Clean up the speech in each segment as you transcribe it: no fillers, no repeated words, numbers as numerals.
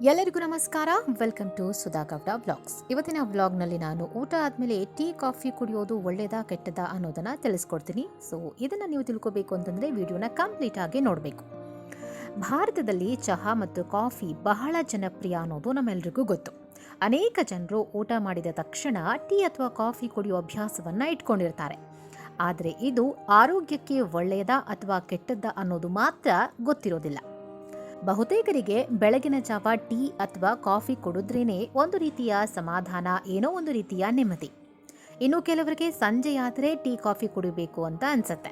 ಎಲ್ಲರಿಗೂ ನಮಸ್ಕಾರ. Welcome to Sudha Gowda vlogs. ಇವತ್ತಿನ ವ್ಲಾಗ್ನಲ್ಲಿ ನಾನು ಊಟ ಆದಮೇಲೆ ಟೀ ಕಾಫಿ ಕುಡಿಯೋದು ಒಳ್ಳೆಯದಾ ಕೆಟ್ಟದಾ ಅನ್ನೋದನ್ನು ತಿಳಿಸ್ಕೊಡ್ತೀನಿ. ಸೊ ಇದನ್ನು ನೀವು ತಿಳ್ಕೋಬೇಕು ಅಂತಂದರೆ ವಿಡಿಯೋನ ಕಂಪ್ಲೀಟ್ ಆಗಿ ನೋಡಬೇಕು. ಭಾರತದಲ್ಲಿ ಚಹಾ ಮತ್ತು ಕಾಫಿ ಬಹಳ ಜನಪ್ರಿಯ ಅನ್ನೋದು ನಮ್ಮೆಲ್ಲರಿಗೂ ಗೊತ್ತು. ಅನೇಕ ಜನರು ಊಟ ಮಾಡಿದ ತಕ್ಷಣ ಟೀ ಅಥವಾ ಕಾಫಿ ಕುಡಿಯೋ ಅಭ್ಯಾಸವನ್ನು ಇಟ್ಕೊಂಡಿರ್ತಾರೆ. ಆದರೆ ಇದು ಆರೋಗ್ಯಕ್ಕೆ ಒಳ್ಳೆಯದಾ ಅಥವಾ ಕೆಟ್ಟದ್ದಾ ಅನ್ನೋದು ಮಾತ್ರ ಗೊತ್ತಿರೋದಿಲ್ಲ. ಬಹುತೇಕರಿಗೆ ಬೆಳಗಿನ ಜಾವ ಟೀ ಅಥವಾ ಕಾಫಿ ಕುಡಿದ್ರೇನೆ ಒಂದು ರೀತಿಯ ಸಮಾಧಾನ, ಏನೋ ಒಂದು ರೀತಿಯ ನೆಮ್ಮದಿ. ಇನ್ನು ಕೆಲವರಿಗೆ ಸಂಜೆಯಾದರೆ ಟೀ ಕಾಫಿ ಕುಡಿಬೇಕು ಅಂತ ಅನ್ಸುತ್ತೆ.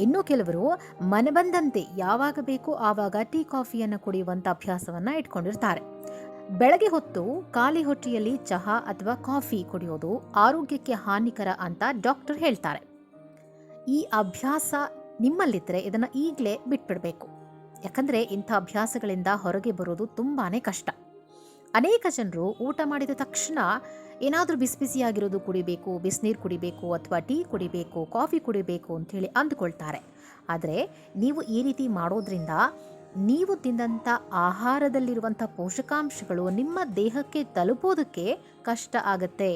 ಇನ್ನು ಕೆಲವರು ಮನಬಂದಂತೆ ಯಾವಾಗ ಬೇಕು ಆವಾಗ ಟೀ ಕಾಫಿಯನ್ನು ಕುಡಿಯುವಂಥ ಅಭ್ಯಾಸವನ್ನು ಇಟ್ಕೊಂಡಿರ್ತಾರೆ. ಬೆಳಗ್ಗೆ ಹೊತ್ತು ಖಾಲಿ ಹೊಟ್ಟೆಯಲ್ಲಿ ಚಹಾ ಅಥವಾ ಕಾಫಿ ಕುಡಿಯೋದು ಆರೋಗ್ಯಕ್ಕೆ ಹಾನಿಕರ ಅಂತ ಡಾಕ್ಟರ್ ಹೇಳ್ತಾರೆ. ಈ ಅಭ್ಯಾಸ ನಿಮ್ಮಲ್ಲಿದ್ದರೆ ಇದನ್ನು ಈಗಲೇ ಬಿಟ್ಬಿಡಬೇಕು. ಯಾಕಂದರೆ ಇಂಥ ಅಭ್ಯಾಸಗಳಿಂದ ಹೊರಗೆ ಬರೋದು ತುಂಬಾ ಕಷ್ಟ. ಅನೇಕ ಜನರು ಊಟ ಮಾಡಿದ ತಕ್ಷಣ ಏನಾದರೂ ಬಿಸಿ ಬಿಸಿಯಾಗಿರೋದು ಕುಡಿಬೇಕು, ಬಿಸಿನೀರು ಕುಡಿಬೇಕು ಅಥವಾ ಟೀ ಕುಡಿಬೇಕು, ಕಾಫಿ ಕುಡಿಬೇಕು ಅಂಥೇಳಿ ಅಂದ್ಕೊಳ್ತಾರೆ. ಆದರೆ ನೀವು ಈ ರೀತಿ ಮಾಡೋದ್ರಿಂದ ನೀವು ತಿಂದಂಥ ಆಹಾರದಲ್ಲಿರುವಂಥ ಪೋಷಕಾಂಶಗಳು ನಿಮ್ಮ ದೇಹಕ್ಕೆ ತಲುಪೋದಕ್ಕೆ ಕಷ್ಟ ಆಗುತ್ತೆ.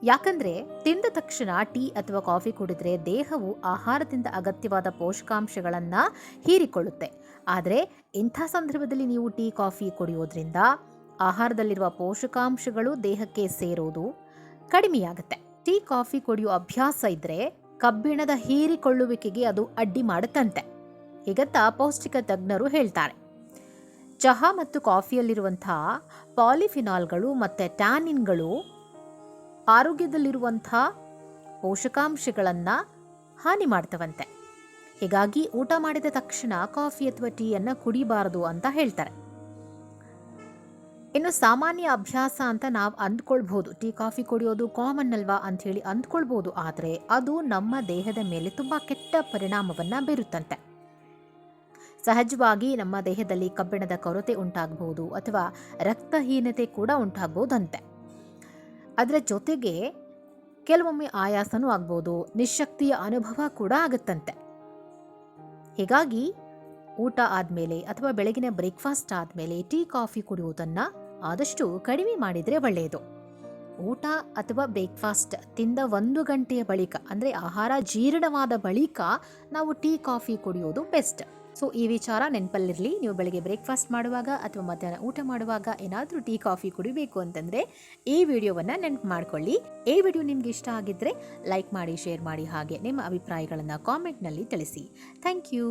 ಯಾಕಂದರೆ ತಿಂದ ತಕ್ಷಣ ಟೀ ಅಥವಾ ಕಾಫಿ ಕುಡಿದ್ರೆ ದೇಹವು ಆಹಾರದಿಂದ ಅಗತ್ಯವಾದ ಪೋಷಕಾಂಶಗಳನ್ನು ಹೀರಿಕೊಳ್ಳುತ್ತೆ. ಆದರೆ ಇಂಥ ಸಂದರ್ಭದಲ್ಲಿ ನೀವು ಟೀ ಕಾಫಿ ಕುಡಿಯೋದ್ರಿಂದ ಆಹಾರದಲ್ಲಿರುವ ಪೋಷಕಾಂಶಗಳು ದೇಹಕ್ಕೆ ಸೇರೋದು ಕಡಿಮೆಯಾಗುತ್ತೆ. ಟೀ ಕಾಫಿ ಕುಡಿಯೋ ಅಭ್ಯಾಸ ಇದ್ದರೆ ಕಬ್ಬಿಣದ ಹೀರಿಕೊಳ್ಳುವಿಕೆಗೆ ಅದು ಅಡ್ಡಿ ಮಾಡುತ್ತಂತೆ ಹೀಗಂತ ಪೌಷ್ಟಿಕ ತಜ್ಞರು ಹೇಳ್ತಾರೆ. ಚಹಾ ಮತ್ತು ಕಾಫಿಯಲ್ಲಿರುವಂಥ ಪಾಲಿಫಿನಾಲ್ಗಳು ಮತ್ತು ಟ್ಯಾನಿನ್ಗಳು ಆರೋಗ್ಯದಲ್ಲಿರುವಂಥ ಪೋಷಕಾಂಶಗಳನ್ನು ಹಾನಿ ಮಾಡ್ತವಂತೆ. ಹೀಗಾಗಿ ಊಟ ಮಾಡಿದ ತಕ್ಷಣ ಕಾಫಿ ಅಥವಾ ಟೀಯನ್ನು ಕುಡಿಬಾರದು ಅಂತ ಹೇಳ್ತಾರೆ. ಇನ್ನು ಸಾಮಾನ್ಯ ಅಭ್ಯಾಸ ಅಂತ ನಾವು ಅಂದ್ಕೊಳ್ಬೋದು, ಟೀ ಕಾಫಿ ಕುಡಿಯೋದು ಕಾಮನ್ ಅಲ್ವಾ ಅಂಥೇಳಿ ಅಂದ್ಕೊಳ್ಬೋದು. ಆದರೆ ಅದು ನಮ್ಮ ದೇಹದ ಮೇಲೆ ತುಂಬ ಕೆಟ್ಟ ಪರಿಣಾಮವನ್ನು ಬೀರುತ್ತಂತೆ. ಸಹಜವಾಗಿ ನಮ್ಮ ದೇಹದಲ್ಲಿ ಕಬ್ಬಿಣದ ಕೊರತೆ ಉಂಟಾಗಬಹುದು ಅಥವಾ ರಕ್ತಹೀನತೆ ಕೂಡ ಉಂಟಾಗಬಹುದಂತೆ. ಅದರ ಜೊತೆಗೆ ಕೆಲವೊಮ್ಮೆ ಆಯಾಸನೂ ಆಗ್ಬೋದು, ನಿಶಕ್ತಿಯ ಅನುಭವ ಕೂಡ ಆಗುತ್ತಂತೆ. ಹೀಗಾಗಿ ಊಟ ಆದಮೇಲೆ ಅಥವಾ ಬೆಳಗಿನ ಬ್ರೇಕ್ಫಾಸ್ಟ್ ಆದಮೇಲೆ ಟೀ ಕಾಫಿ ಕುಡಿಯುವುದನ್ನು ಆದಷ್ಟು ಕಡಿಮೆ ಮಾಡಿದರೆ ಒಳ್ಳೆಯದು. ಊಟ ಅಥವಾ ಬ್ರೇಕ್ಫಾಸ್ಟ್ ತಿಂದ 1 ಗಂಟೆಯ ಬಳಿಕ, ಅಂದರೆ ಆಹಾರ ಜೀರ್ಣವಾದ ಬಳಿಕ ನಾವು ಟೀ ಕಾಫಿ ಕುಡಿಯೋದು ಬೆಸ್ಟ್. ಸೊ ಈ ವಿಚಾರ ನೆನಪಲ್ಲಿರಲಿ. ನೀವು ಬೆಳಗ್ಗೆ ಬ್ರೇಕ್ಫಾಸ್ಟ್ ಮಾಡುವಾಗ ಅಥವಾ ಮಧ್ಯಾಹ್ನ ಊಟ ಮಾಡುವಾಗ ಏನಾದರೂ ಟೀ ಕಾಫಿ ಕುಡಿಬೇಕು ಅಂತಂದರೆ ಈ ವಿಡಿಯೋವನ್ನು ನೆನಪು ಮಾಡ್ಕೊಳ್ಳಿ. ಈ ವಿಡಿಯೋ ನಿಮ್ಗೆ ಇಷ್ಟ ಆಗಿದ್ದರೆ ಲೈಕ್ ಮಾಡಿ, ಶೇರ್ ಮಾಡಿ, ಹಾಗೆ ನಿಮ್ಮ ಅಭಿಪ್ರಾಯಗಳನ್ನು ಕಾಮೆಂಟ್ನಲ್ಲಿ ತಿಳಿಸಿ. Thank you.